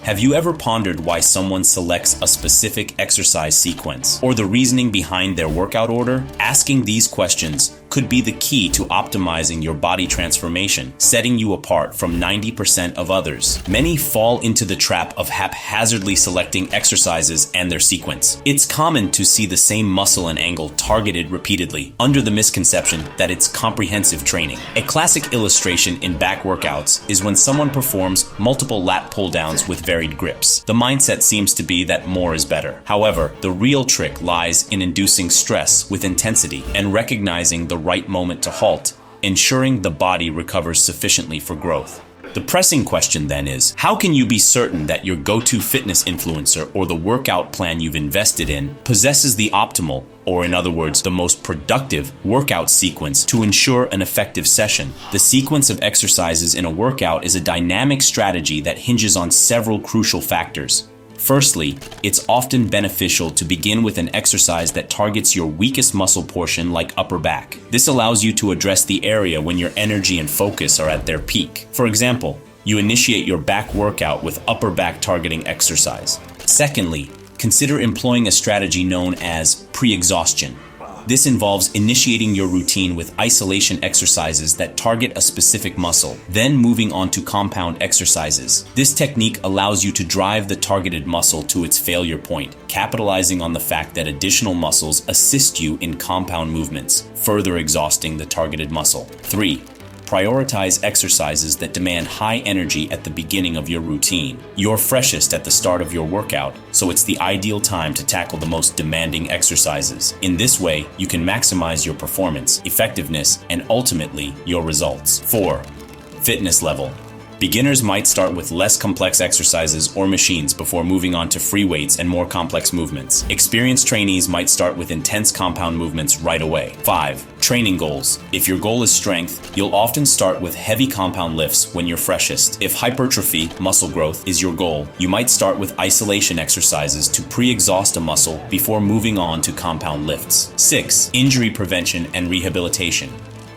Have you ever pondered why someone selects a specific exercise sequence or the reasoning behind their workout order? Asking these questions could be the key to optimizing your body transformation, setting you apart from 90% of others. Many fall into the trap of haphazardly selecting exercises and their sequence. It's common to see the same muscle and angle targeted repeatedly, under the misconception that it's comprehensive training. A classic illustration in back workouts is when someone performs multiple lat pull-downs with varied grips. The mindset seems to be that more is better. However, the real trick lies in inducing stress with intensity and recognizing the right moment to halt, ensuring the body recovers sufficiently for growth. The pressing question then is, how can you be certain that your go-to fitness influencer or the workout plan you've invested in possesses the optimal, or in other words, the most productive workout sequence to ensure an effective session? The sequence of exercises in a workout is a dynamic strategy that hinges on several crucial factors. Firstly, it's often beneficial to begin with an exercise that targets your weakest muscle portion, like upper back. This allows you to address the area when your energy and focus are at their peak. For example, you initiate your back workout with upper back targeting exercise. Secondly, consider employing a strategy known as pre-exhaustion. This involves initiating your routine with isolation exercises that target a specific muscle, then moving on to compound exercises. This technique allows you to drive the targeted muscle to its failure point, capitalizing on the fact that additional muscles assist you in compound movements, further exhausting the targeted muscle. 3. Prioritize exercises that demand high energy at the beginning of your routine. You're freshest at the start of your workout, so it's the ideal time to tackle the most demanding exercises. In this way, you can maximize your performance, effectiveness, and ultimately, your results. 4. Fitness level. Beginners might start with less complex exercises or machines before moving on to free weights and more complex movements. Experienced trainees might start with intense compound movements right away. 5. Training goals. If your goal is strength, you'll often start with heavy compound lifts when you're freshest. If hypertrophy, muscle growth, is your goal, you might start with isolation exercises to pre-exhaust a muscle before moving on to compound lifts. 6. Injury prevention and rehabilitation.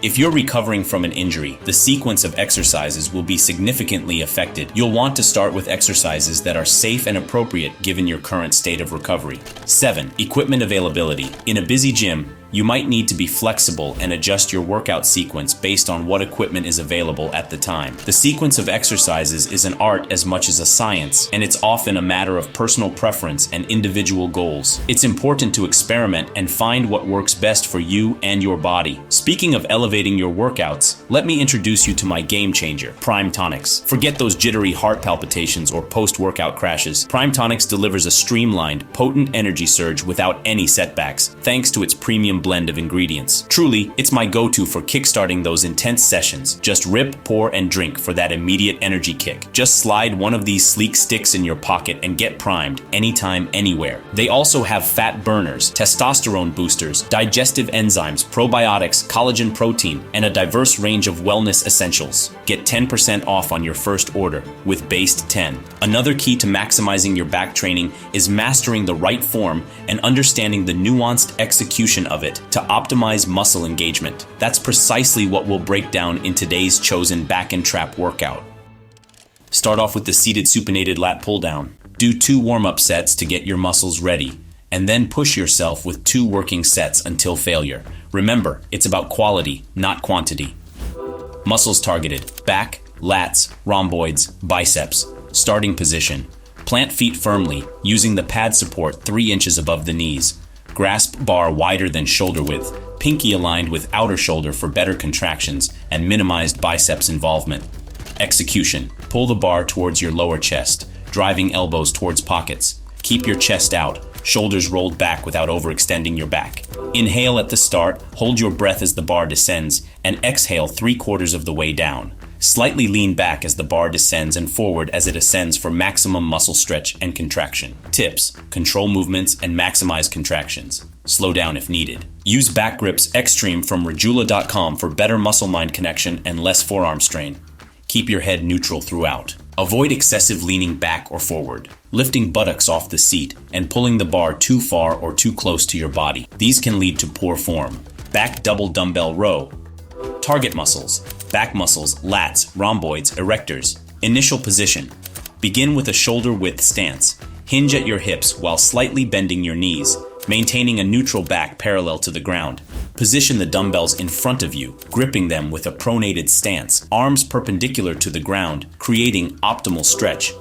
If you're recovering from an injury, the sequence of exercises will be significantly affected. You'll want to start with exercises that are safe and appropriate given your current state of recovery. 7. Equipment availability. In a busy gym, you might need to be flexible and adjust your workout sequence based on what equipment is available at the time. The sequence of exercises is an art as much as a science, and it's often a matter of personal preference and individual goals. It's important to experiment and find what works best for you and your body. Speaking of elevating your workouts, let me introduce you to my game changer, Prime Tonics. Forget those jittery heart palpitations or post-workout crashes. Prime Tonics delivers a streamlined, potent energy surge without any setbacks, thanks to its premium blend of ingredients. Truly, it's my go-to for kickstarting those intense sessions. Just rip, pour, and drink for that immediate energy kick. Just slide one of these sleek sticks in your pocket and get primed anytime, anywhere. They also have fat burners, testosterone boosters, digestive enzymes, probiotics, collagen protein, and a diverse range of wellness essentials. Get 10% off on your first order with Based 10. Another key to maximizing your back training is mastering the right form and understanding the nuanced execution of it to optimize muscle engagement. That's precisely what we'll break down in today's chosen back and trap workout. Start off with the seated supinated lat pull down. Do 2 warm-up sets to get your muscles ready, and then push yourself with 2 working sets until failure. Remember, it's about quality, not quantity. Muscles targeted: back, lats, rhomboids, biceps. Starting position: plant feet firmly, using the pad support 3 inches above the knees. Grasp bar wider than shoulder width, pinky aligned with outer shoulder for better contractions and minimized biceps involvement. Execution: pull the bar towards your lower chest, driving elbows towards pockets. Keep your chest out, shoulders rolled back without overextending your back. Inhale at the start, hold your breath as the bar descends, and exhale 3/4 of the way down. Slightly lean back as the bar descends and forward as it ascends for maximum muscle stretch and contraction. Tips: control movements and maximize contractions. Slow down if needed. Use back grips Extreme from Rojula.com for better muscle-mind connection and less forearm strain. Keep your head neutral throughout. Avoid excessive leaning back or forward, lifting buttocks off the seat, and pulling the bar too far or too close to your body. These can lead to poor form. Back Double Dumbbell Row. Target muscles: back muscles, lats, rhomboids, erectors. Initial position: Begin with a shoulder width stance. Hinge at your hips while slightly bending your knees, maintaining a neutral back parallel to the ground. Position the dumbbells in front of you, gripping them with a pronated stance, arms perpendicular to the ground, creating optimal stretch.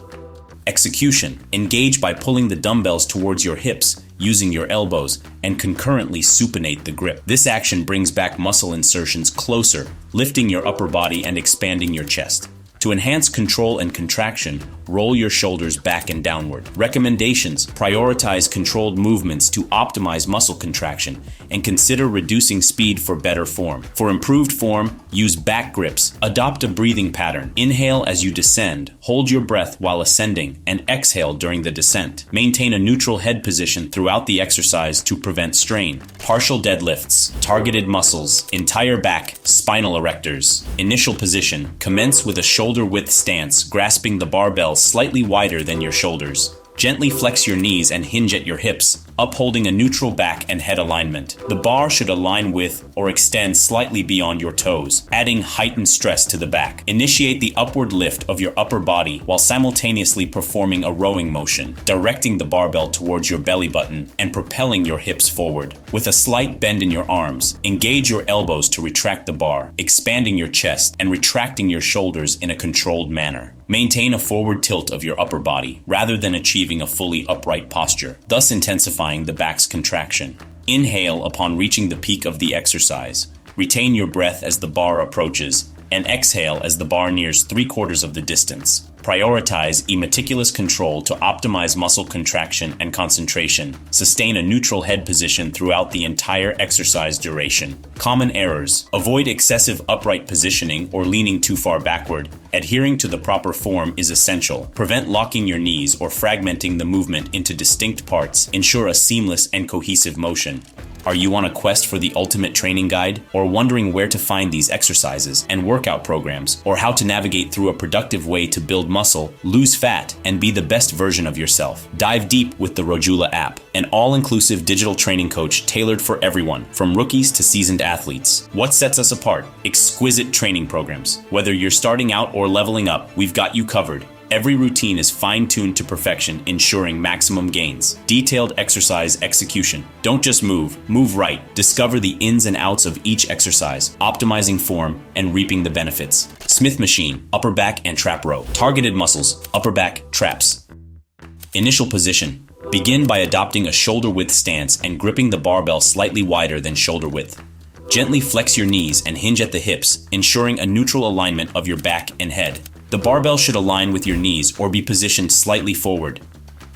Execution. Engage by pulling the dumbbells towards your hips, using your elbows, and concurrently supinate the grip. This action brings back muscle insertions closer, lifting your upper body and expanding your chest. To enhance control and contraction, roll your shoulders back and downward. Recommendations: prioritize controlled movements to optimize muscle contraction, and consider reducing speed for better form. For improved form, use back grips. Adopt a breathing pattern. Inhale as you descend, hold your breath while ascending, and exhale during the descent. Maintain a neutral head position throughout the exercise to prevent strain. Partial deadlifts, targeted muscles, entire back, spinal erectors. Initial position: commence with a shoulder width stance, grasping the barbell slightly wider than your shoulders. Gently flex your knees and hinge at your hips, upholding a neutral back and head alignment. The bar should align with or extend slightly beyond your toes, adding heightened stress to the back. Initiate the upward lift of your upper body while simultaneously performing a rowing motion, directing the barbell towards your belly button and propelling your hips forward. With a slight bend in your arms, engage your elbows to retract the bar, expanding your chest and retracting your shoulders in a controlled manner. Maintain a forward tilt of your upper body rather than achieving a fully upright posture, thus intensifying the back's contraction. Inhale upon reaching the peak of the exercise. Retain your breath as the bar approaches, and exhale as the bar nears 3/4 of the distance. Prioritize meticulous control to optimize muscle contraction and concentration. Sustain a neutral head position throughout the entire exercise duration. Common errors: avoid excessive upright positioning or leaning too far backward. Adhering to the proper form is essential. Prevent locking your knees or fragmenting the movement into distinct parts. Ensure a seamless and cohesive motion. Are you on a quest for the ultimate training guide, or wondering where to find these exercises and workout programs, or how to navigate through a productive way to build muscle, lose fat, and be the best version of yourself? Dive deep with the Rojula app, an all-inclusive digital training coach tailored for everyone, from rookies to seasoned athletes. What sets us apart? Exquisite training programs. Whether you're starting out or leveling up, we've got you covered. Every routine is fine-tuned to perfection, ensuring maximum gains. Detailed exercise execution. Don't just move right. Discover the ins and outs of each exercise, optimizing form and reaping the benefits. Smith machine, upper back and trap row. Targeted muscles, upper back, traps. Initial position. Begin by adopting a shoulder width stance and gripping the barbell slightly wider than shoulder width. Gently flex your knees and hinge at the hips, ensuring a neutral alignment of your back and head. The barbell should align with your knees or be positioned slightly forward.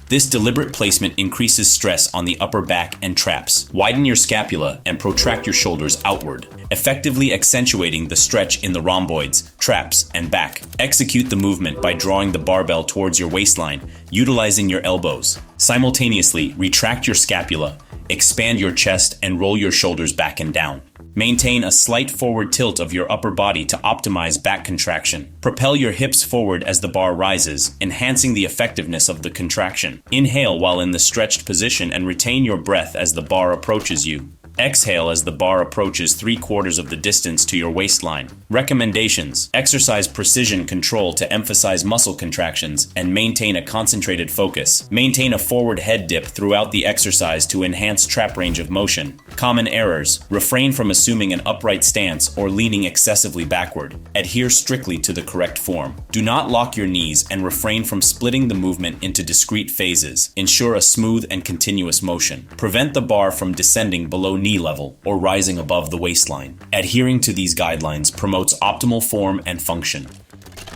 This deliberate placement increases stress on the upper back and traps. Widen your scapula and protract your shoulders outward, effectively accentuating the stretch in the rhomboids, traps, and back. Execute the movement by drawing the barbell towards your waistline, utilizing your elbows. Simultaneously, retract your scapula, expand your chest, and roll your shoulders back and down. Maintain a slight forward tilt of your upper body to optimize back contraction. Propel your hips forward as the bar rises, enhancing the effectiveness of the contraction. Inhale while in the stretched position and retain your breath as the bar approaches you. Exhale as the bar approaches 3/4 of the distance to your waistline. Recommendations: exercise precision control to emphasize muscle contractions and maintain a concentrated focus. Maintain a forward head dip throughout the exercise to enhance trap range of motion. Common errors: refrain from assuming an upright stance or leaning excessively backward. Adhere strictly to the correct form. Do not lock your knees and refrain from splitting the movement into discrete phases. Ensure a smooth and continuous motion. Prevent the bar from descending below knee level or rising above the waistline. Adhering to these guidelines promotes optimal form and function.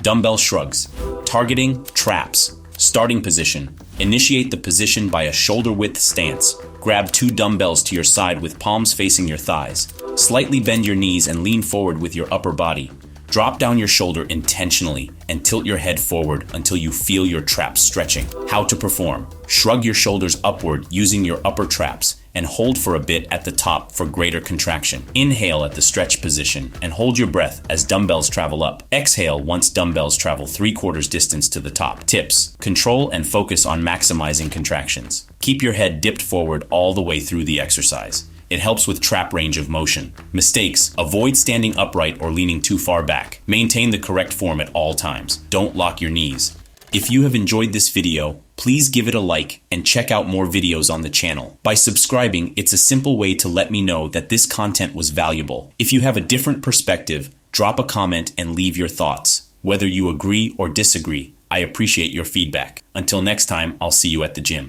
Dumbbell shrugs. Targeting traps. Starting position. Initiate the position by a shoulder width stance. Grab 2 dumbbells to your side with palms facing your thighs. Slightly bend your knees and lean forward with your upper body. Drop down your shoulder intentionally and tilt your head forward until you feel your traps stretching. How to perform: shrug your shoulders upward using your upper traps and hold for a bit at the top for greater contraction. Inhale at the stretch position and hold your breath as dumbbells travel up. Exhale once dumbbells travel 3/4 distance to the top. Tips: control and focus on maximizing contractions. Keep your head dipped forward all the way through the exercise. It helps with trap range of motion. Mistakes: avoid standing upright or leaning too far back. Maintain the correct form at all times. Don't lock your knees. If you have enjoyed this video, please give it a like and check out more videos on the channel. By subscribing, it's a simple way to let me know that this content was valuable. If you have a different perspective, drop a comment and leave your thoughts. Whether you agree or disagree, I appreciate your feedback. Until next time, I'll see you at the gym.